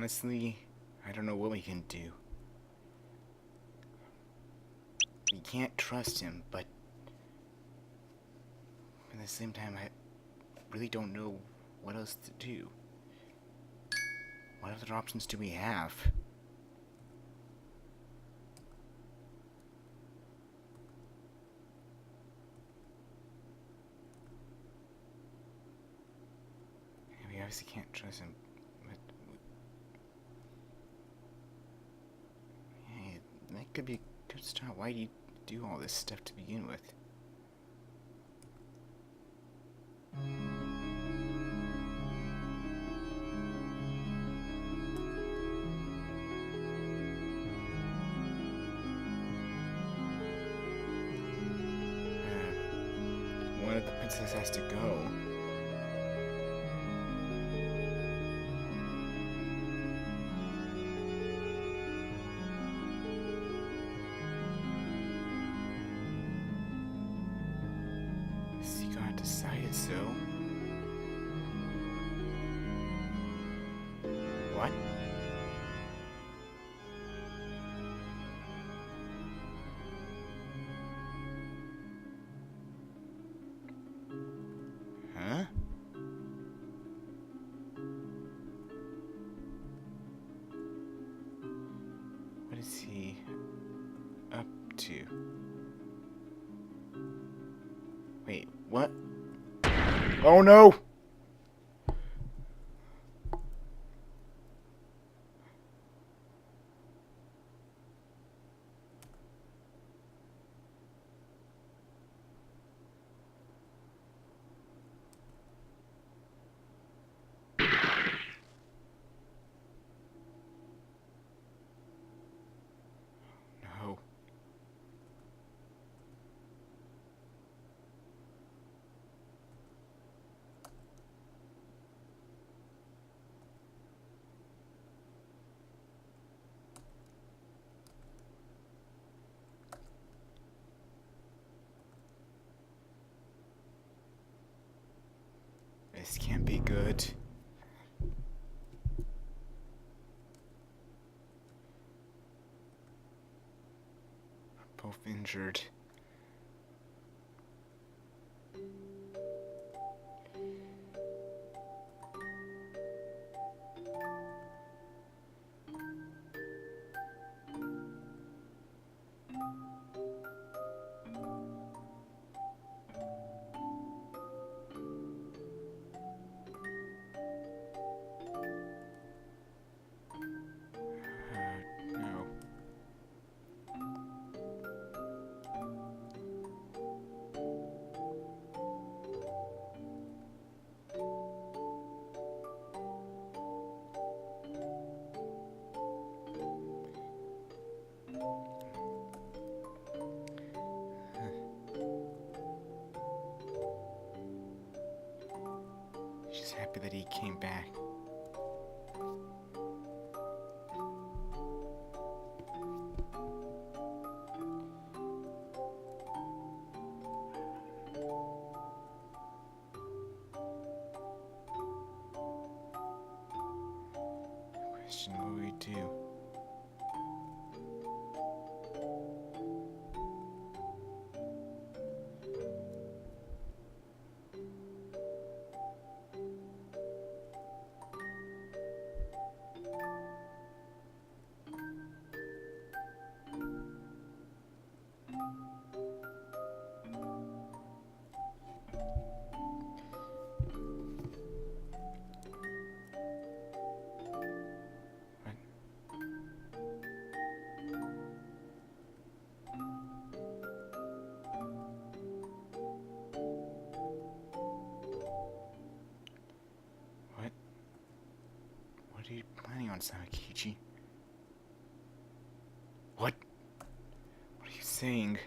honestly, I don't know what we can do. We can't trust him, but at the same time, I really don't know what else to do. What other options do we have? We obviously can't trust him, but hey, that could be a good start. Why do you do all this stuff to begin with? One of the princesses has to go. God decided so. What? Huh? What is he up to? Wait, what? Oh no! No. This can't be good. We're both injured. No. Just happy that he came back. Question, what will we do? What are you planning on, Sakakichi? What? What are you saying?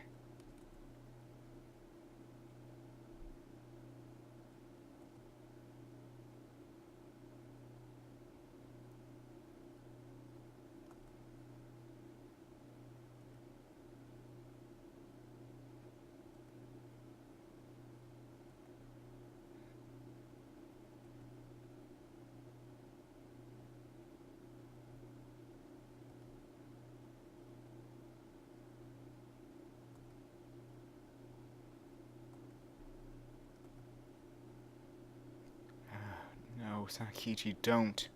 No, Sakakichi, don't.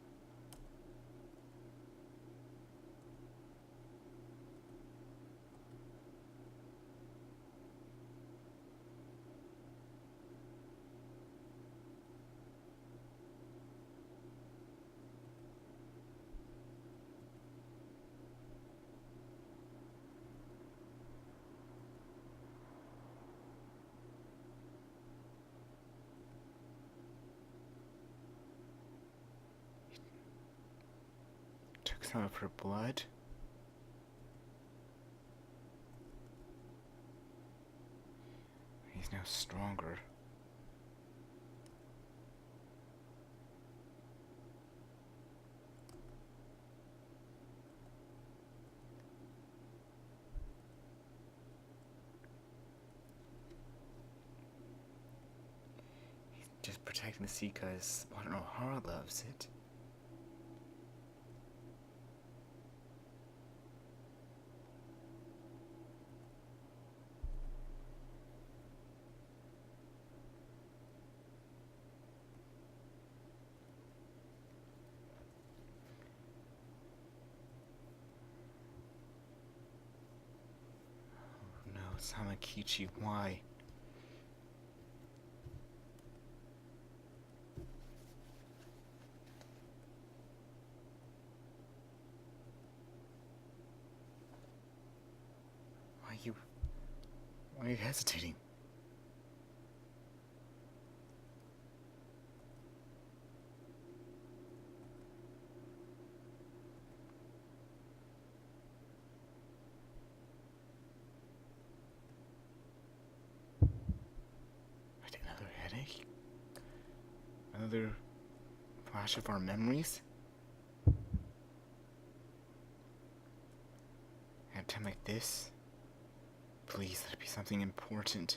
Took some of her blood. He's now stronger. He's just protecting the sea because Wadanohara loves it. No, Sakakichi, why? Why are you hesitating? Another headache? Another flash of our memories? At a time like this? Please, let it be something important.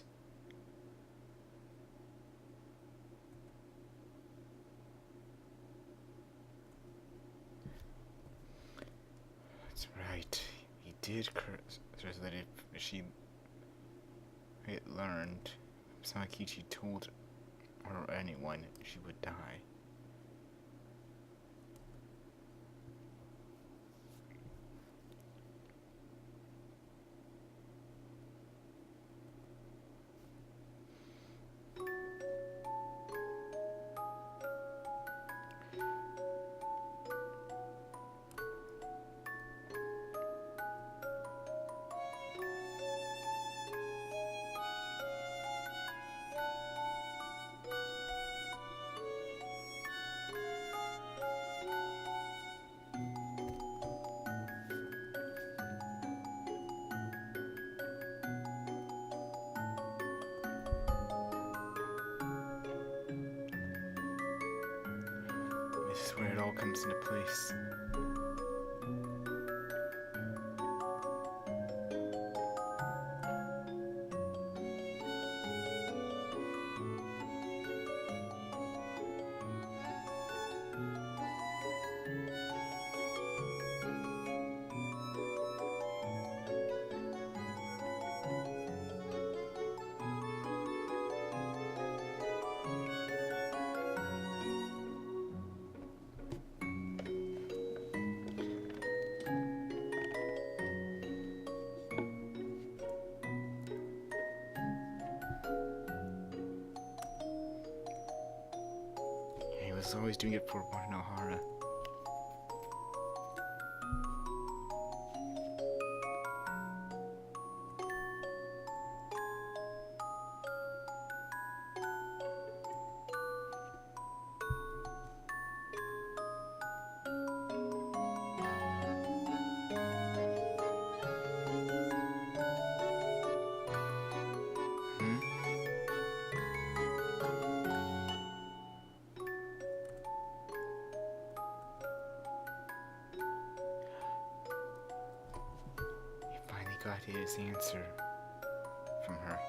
That's right. He did curse her that if she had learned, Sakakichi told her or anyone, she would die. This is where it all comes into place. He was always doing it for Wadanohara. Got his answer from her.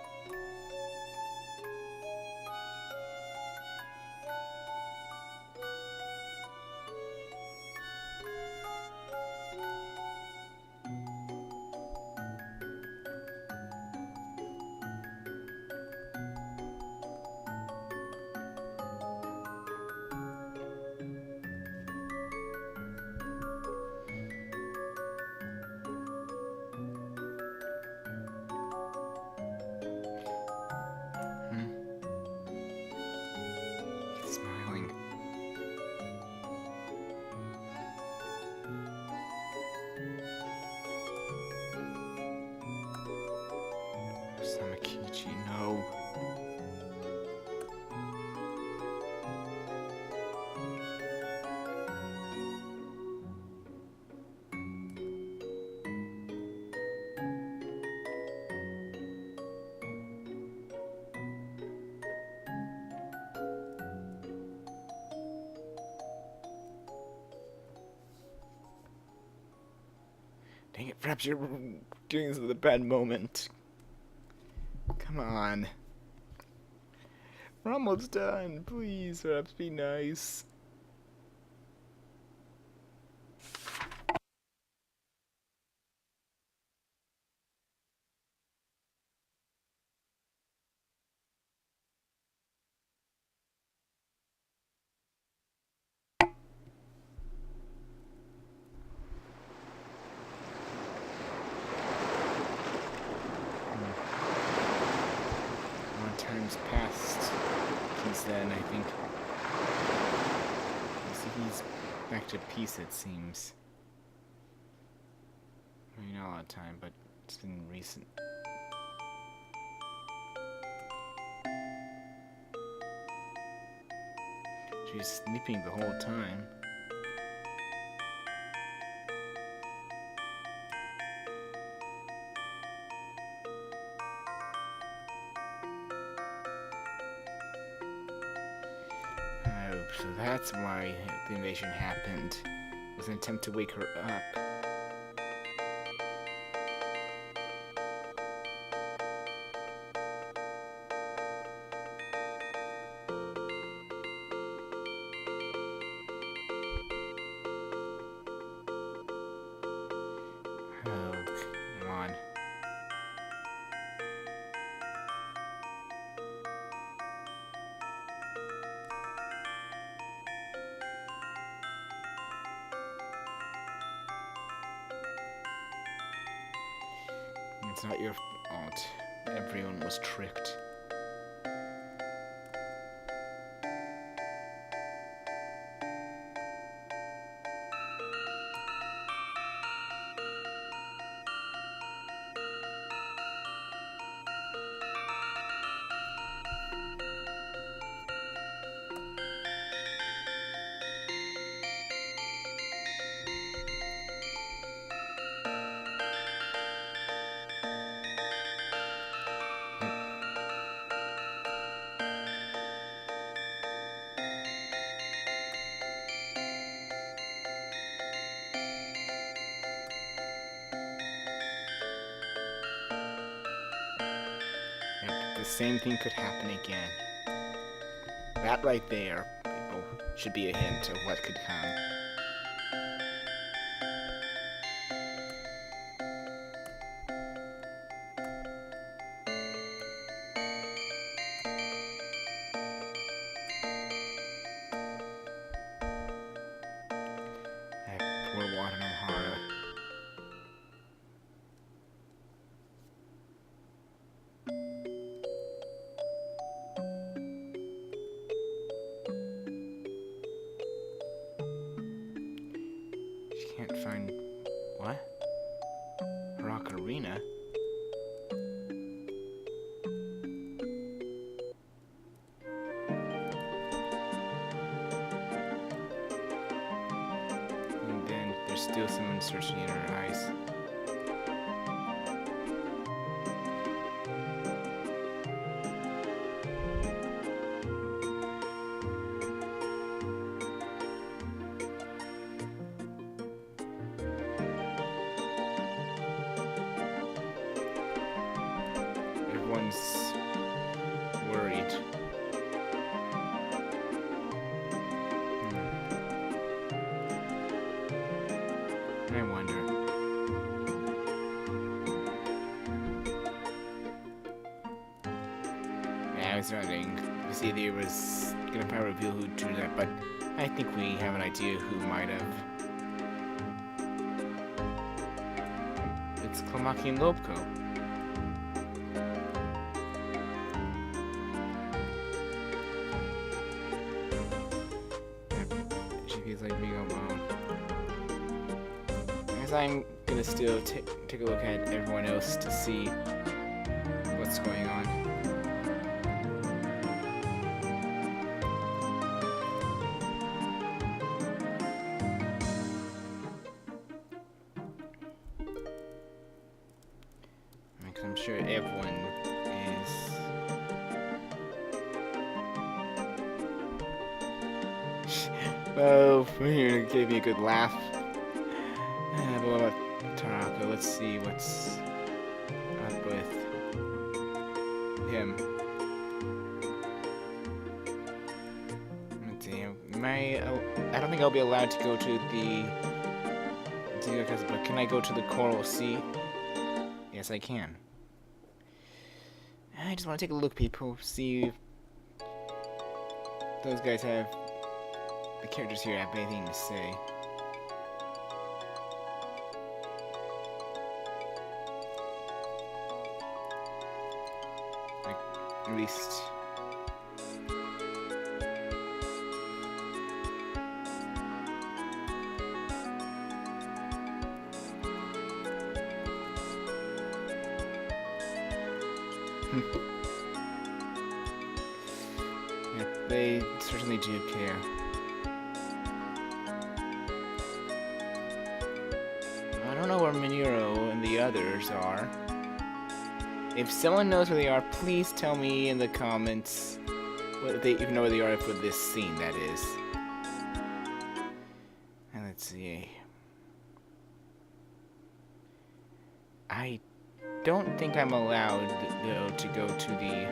Dang it, perhaps you're doing this at the bad moment. Come on. We're almost done. Please, perhaps be nice. More time's passed since then, I think. He's back to peace, it seems. I mean, not a lot of time, but it's been recent. She's sleeping the whole time. Oh, so that's why the invasion happened. It was an attempt to wake her up. Oh, come on. It's not your fault. Everyone was tricked. The same thing could happen again. That right there, people, should be a hint of what could come. That poor Wadanohara. She can't find... what? Her ocarina? And then there's still some uncertainty in her eyes. Everyone's worried. I wonder. Yeah, I was wondering. Because either was gonna probably reveal who drew that, but I think we have an idea who might have. It's Klamaki and Lobko. She feels like being alone. I'm gonna still take a look at everyone else to see what's going on. Because I'm sure everyone is... oh, you gave me a good laugh. But what about Tarako, let's see what's up with him. Let's see. I don't think I'll be allowed to go to the but can I go to the Coral Sea? Yes, I can. I just want to take a look, people. See if those guys have... the characters here have anything to say. Like, at least... yeah, they certainly do care. I don't know where Minuro and the others are. If someone knows where they are, please tell me in the comments if they even know where they are for this scene, that is. And let's see. I don't think I'm allowed, though, to go to the...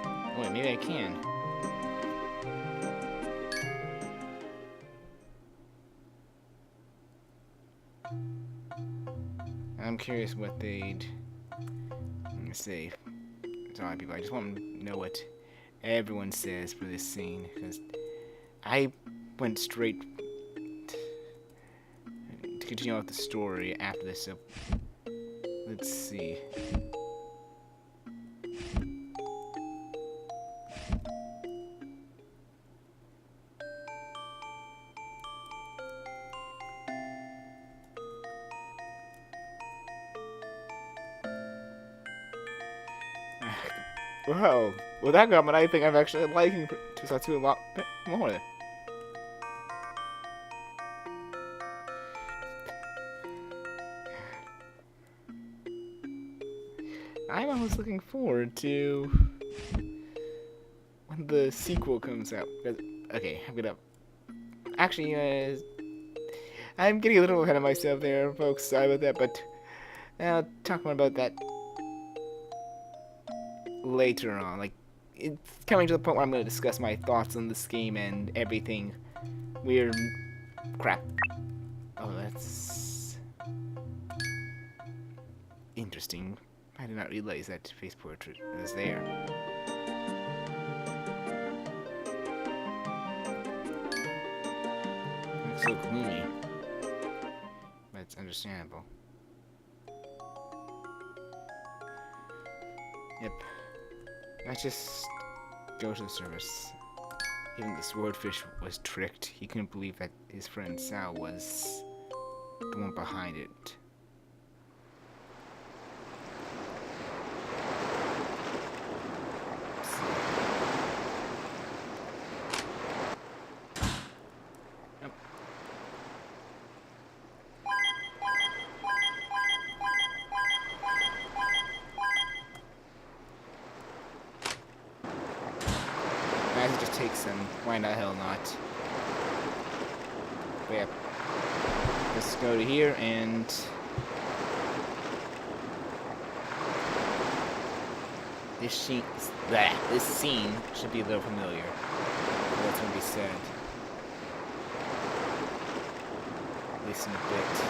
oh, wait, maybe I can. I'm curious what they'd say. Sorry, people, I just want to know what everyone says for this scene, because I went straight to continue with the story after this, so let's see. Wow, with that comment, I think I'm actually liking Tokusatsu a lot more. I'm almost looking forward to when the sequel comes out. Okay, I'm gonna... actually, I'm getting a little ahead of myself there, folks. Sorry about that, but I'll talk more about that later on. Like, it's coming to the point where I'm going to discuss my thoughts on this game and everything. Weird crap. Oh, that's interesting. I did not realize that face portrait was there. Looks so gloomy. But it's understandable. Yep. Let's just go to the service. Even the swordfish was tricked. He couldn't believe that his friend Sal was the one behind it. It just takes them. Why the hell not? But yeah. Let's go to here and... this scene should be a little familiar. What's going to be said. At least in a bit.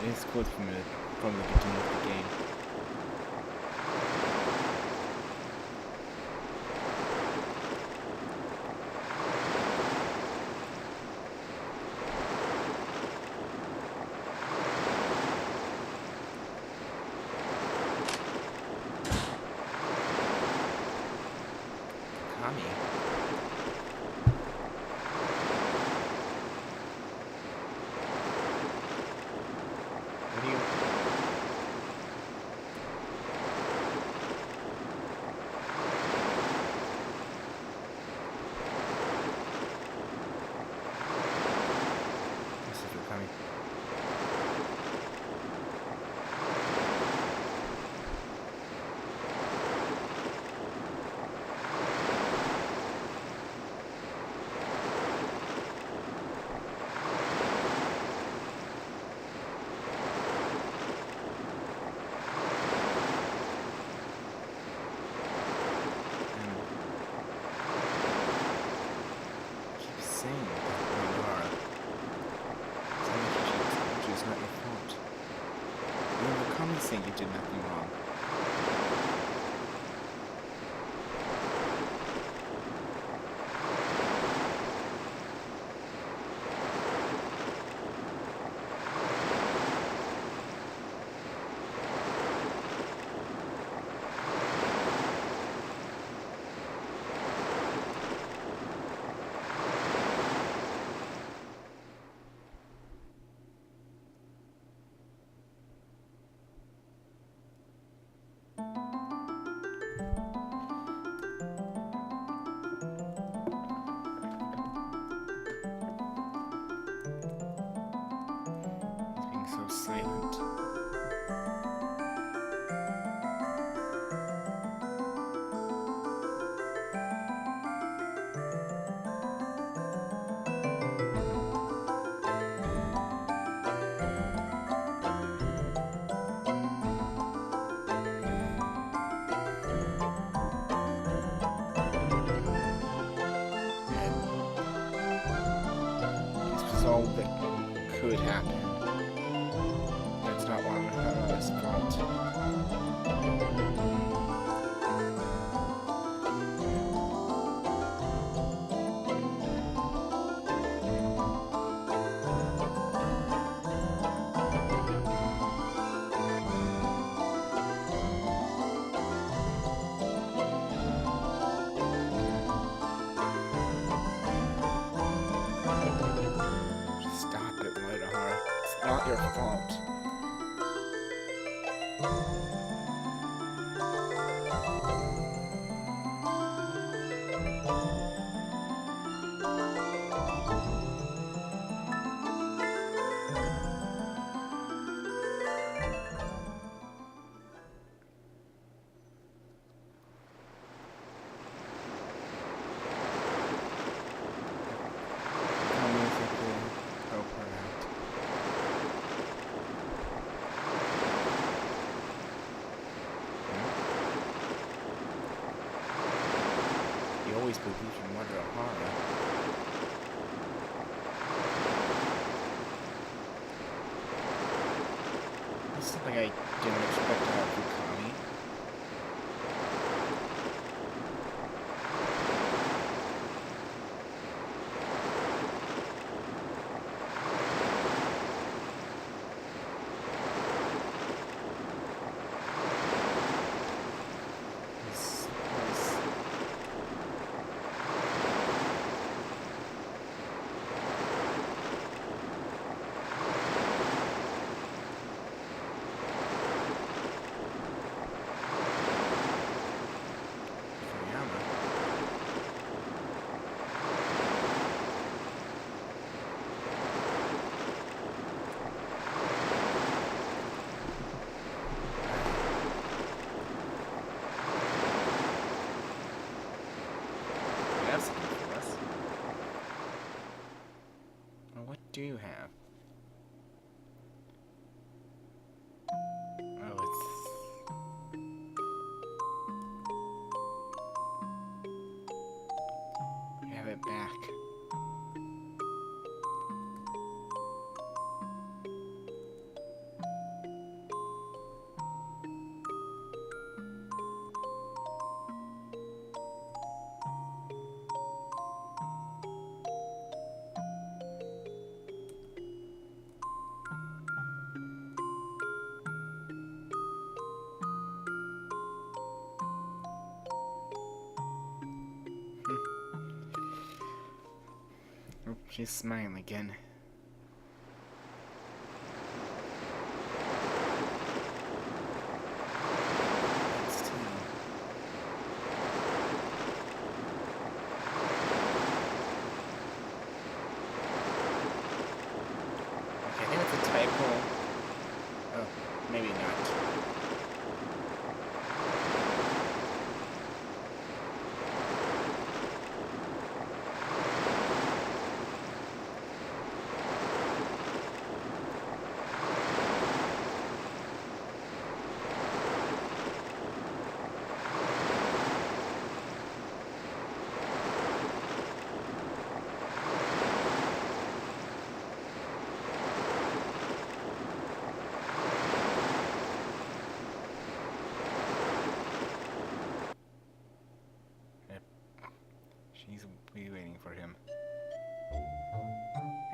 It's quote from the beginning of the game. saying, Wadanohara. It's not your fault. Even the comments saying you did nothing wrong. So silent. And this was all that could happen. It's not Wadanohara's fault. Stop it, Wadanohara. It's not your fault. Tell me if you could help her out. You always believed in Wadanohara. It's something I didn't expect to have Fukami. Have something for us. Well, what do you have? Oh, it's... have it back. Oh, she's smiling again. That's two. Okay, I think it's a typo. Oh, maybe not.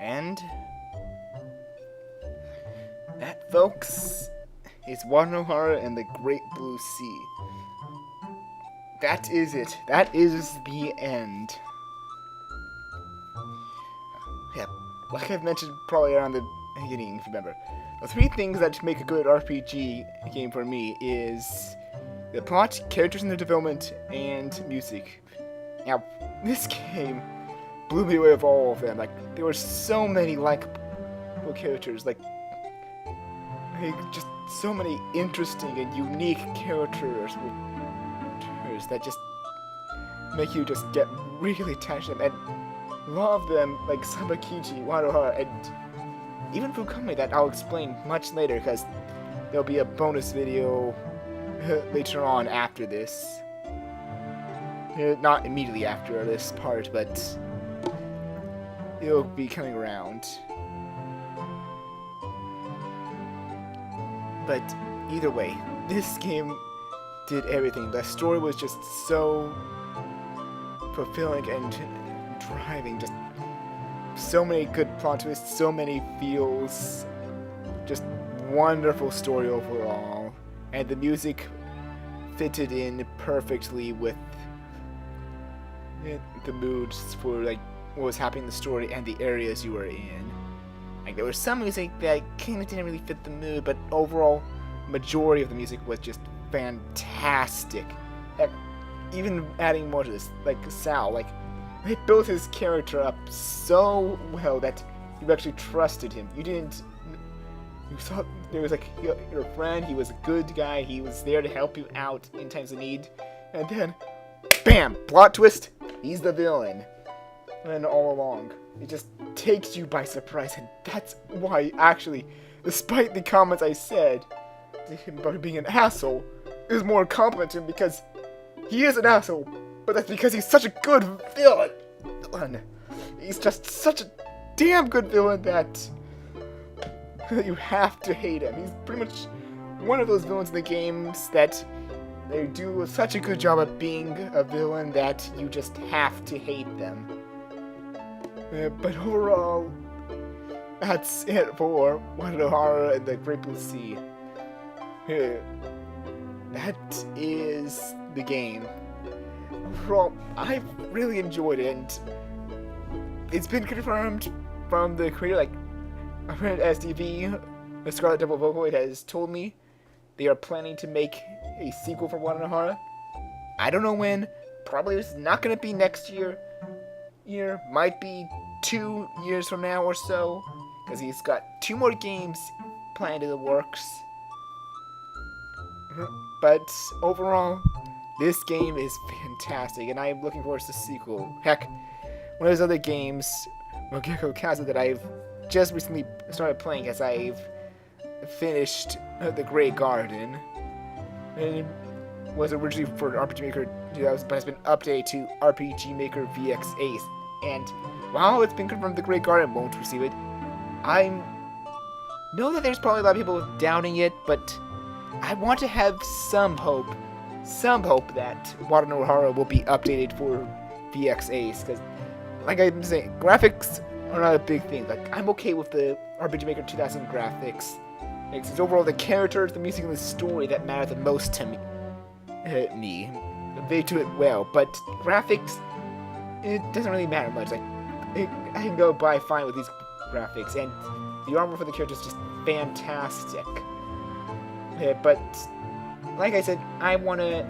And that, folks, is Wadanohara and the Great Blue Sea. That is it. That is the end. Yeah, like I've mentioned probably around the beginning, if you remember. The three things that make a good RPG game for me is the plot, characters in their development, and music. Now, this game blew me away with all of them. Like, there were so many likable characters, like just so many interesting and unique characters that just make you just get really attached to them. And a lot of them, like Sabakichi, Wadanohara, and even Fukame, that I'll explain much later, because there'll be a bonus video later on after this. Not immediately after this part, but it'll be coming around. But either way, this game did everything. The story was just so fulfilling and driving. Just so many good plot twists, so many feels. Just wonderful story overall. And the music fitted in perfectly with the moods for like what was happening in the story and the areas you were in. Like, there was some music that kind of didn't really fit the mood, but overall, majority of the music was just fantastic. Heck, even adding more to this, like Sal, like, they built his character up so well that you actually trusted him. You thought there was like your friend, he was a good guy, he was there to help you out in times of need, and then, bam, plot twist, he's the villain. And all along, it just takes you by surprise, and that's why, actually, despite the comments I said to him about being an asshole, it was more a compliment to him because he is an asshole, but that's because he's such a good villain. He's just such a damn good villain that you have to hate him. He's pretty much one of those villains in the games that they do such a good job at being a villain that you just have to hate them. But overall, that's it for Wadanohara and the Great Blue Sea. That is the game. Overall, I really enjoyed it, and it's been confirmed from the creator, like, my friend SDV, the Scarlet Devil Vocoid, has told me they are planning to make a sequel for Wadanohara. I don't know when. Probably it's not going to be next year. Might be 2 years from now or so, because he's got 2 more games planned in the works. But overall, this game is fantastic, and I'm looking forward to the sequel. Heck, one of those other games, Mogeko Kaza, that I've just recently started playing as I've finished The Grey Garden. And it was originally for RPG Maker 2000, but has been updated to RPG Maker VX Ace. And while it's been confirmed The Grey Garden won't receive it, I know that there's probably a lot of people doubting it, but I want to have some hope that Wadanohara will be updated for VX Ace, because, like I'm saying, graphics are not a big thing. Like, I'm okay with the RPG Maker 2000 graphics. It's overall the characters, the music, and the story that matter the most to me. They do it well, but graphics, it doesn't really matter much. Like, I can go by fine with these graphics, and the armor for the character is just fantastic. But, like I said, I want to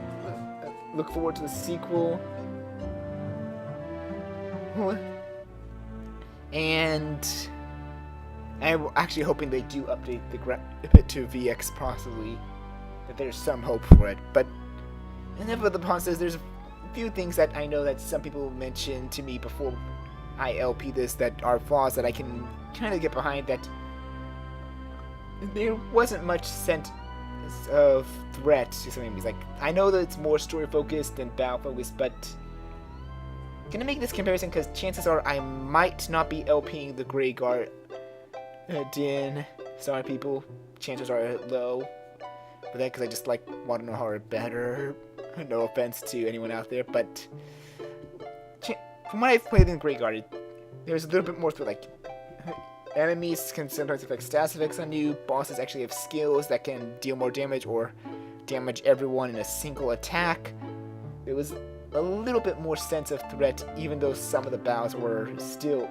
look forward to the sequel. And I'm actually hoping they do update the graphic to VX, possibly. That there's some hope for it. But, enough of the pauses, there's a few things that I know that some people mentioned to me before I LP this that are flaws that I can kind of get behind. That there wasn't much sense of threat to some enemies. Like, I know that it's more story focused than battle focused, but I'm gonna make this comparison because chances are I might not be LPing the Grey Garden. Sorry, people. Chances are low for that because I just like Wadanohara better. No offense to anyone out there, but from what I've played in the Grey Garden, there's a little bit more to, like, enemies can sometimes affect stats effects on you. Bosses actually have skills that can deal more damage or damage everyone in a single attack. It was a little bit more sense of threat, even though some of the battles were still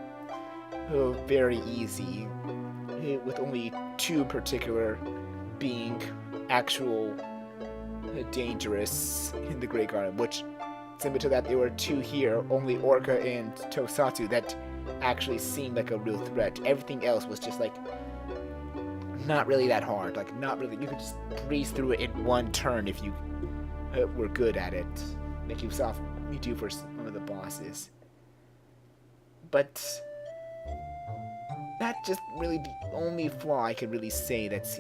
very easy, with only two in particular being actual dangerous in the Great Garden, which, similar to that, there were two here, only Orca and Tosatsu, that actually seemed like a real threat. Everything else was just like not really that hard, like not really. You could just breeze through it in one turn if you were good at it, like you saw me do for some of the bosses. But that's just really the only flaw I could really say that's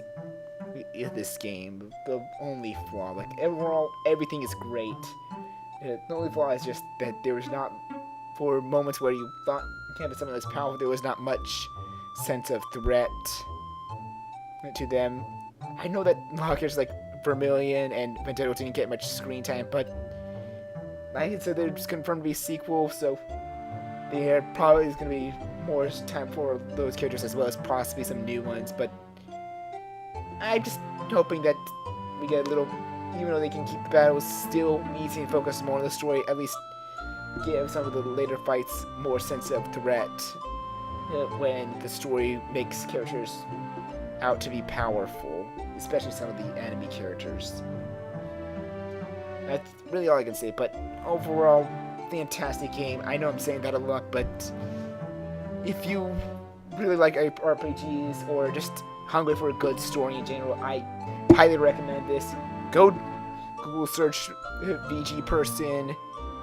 in this game. The only flaw. Like overall, everything is great. The only flaw is just that there was not, for moments where you thought you can't be something that's powerful, there was not much sense of threat to them. I know that characters like Vermilion and Vendetta didn't get much screen time, but like I said, they're just confirmed to be a sequel, so there probably is going to be more time for those characters as well as possibly some new ones, but I'm just hoping that we get a little, even though they can keep the battles still easy and focus more on the story, at least give some of the later fights more sense of threat when the story makes characters out to be powerful, especially some of the enemy characters. That's really all I can say, but overall, fantastic game. I know I'm saying that a lot, but if you really like RPGs or just hungry for a good story in general, I highly recommend this. Go Google search VG Person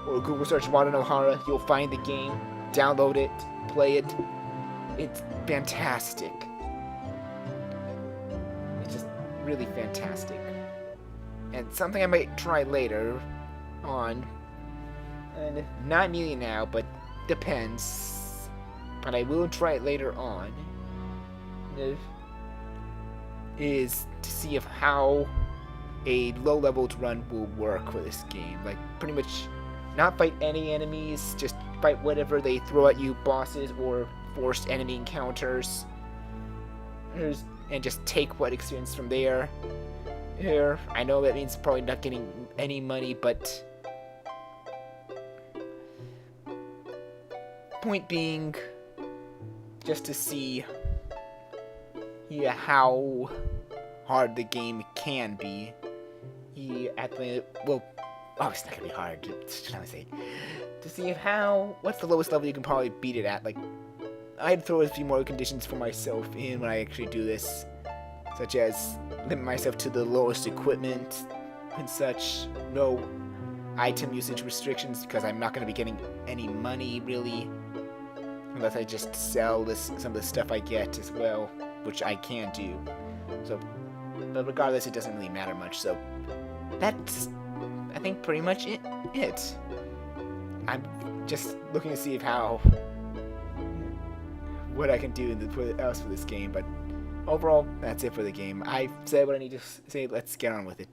or Google search Wadanohara. You'll find the game. Download it. Play it. It's fantastic. It's just really fantastic. And something I might try later on. And not immediately now, but depends. But I will try it later on. Is to see if how a low-leveled run will work for this game. Like, pretty much not fight any enemies, just fight whatever they throw at you, bosses or forced enemy encounters. And just take what experience from there. Here, I know that means probably not getting any money, but point being, just to see how hard the game can be. Well, it's not gonna be hard. Trying to say, to see what's the lowest level you can probably beat it at. Like, I'd throw a few more conditions for myself in when I actually do this, such as limit myself to the lowest equipment and such. No item usage restrictions, because I'm not going to be getting any money really, unless I just sell some of the stuff I get as well, which I can do. So, but regardless, it doesn't really matter much. So that's, I think, pretty much it. I'm just looking to see what I can do else for this game, but overall, that's it for the game. I've said what I need to say. Let's get on with it.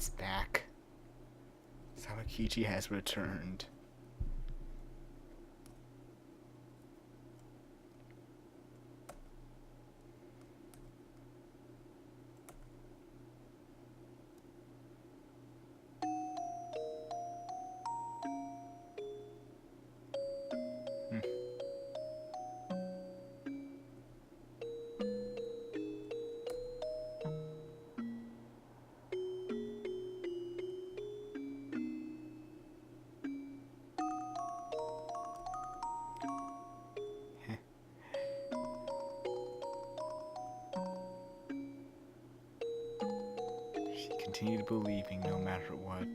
is back. Samakichi has returned. She continued believing no matter what.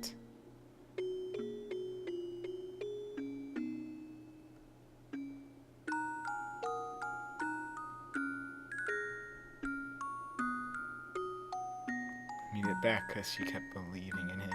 Made it back because she kept believing in him.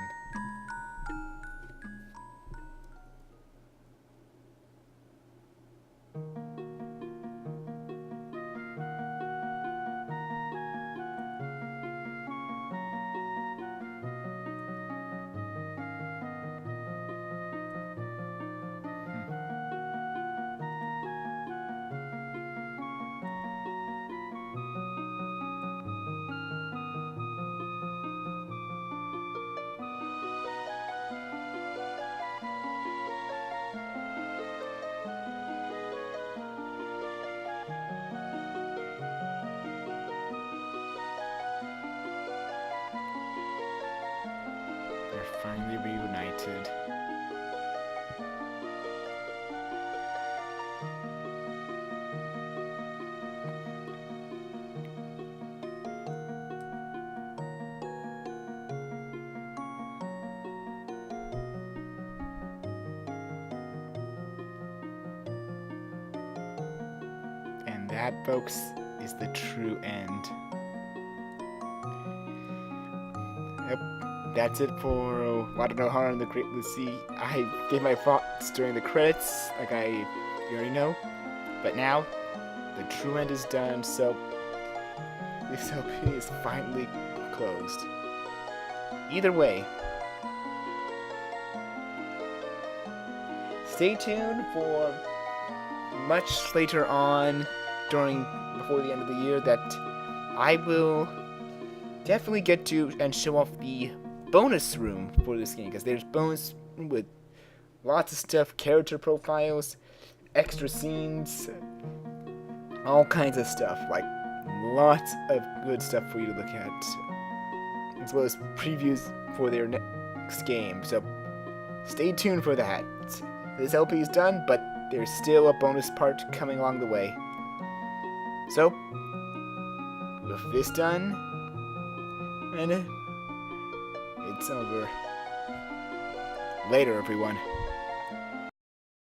They're finally reunited. And that, folks, is the true end. Yep, that's it for Wadanohara and the Great Blue Sea. I gave my thoughts during the credits, like you already know. But now, the true end is done, so this LP is finally closed. Either way, stay tuned for much later on before the end of the year that I will definitely get to and show off the bonus room for this game, because there's bonus room with lots of stuff, character profiles, extra scenes, all kinds of stuff, like lots of good stuff for you to look at, as well as previews for their next game. So stay tuned for that. This LP is done, but there's still a bonus part coming along the way. So, with this done, and it's over. Later, everyone.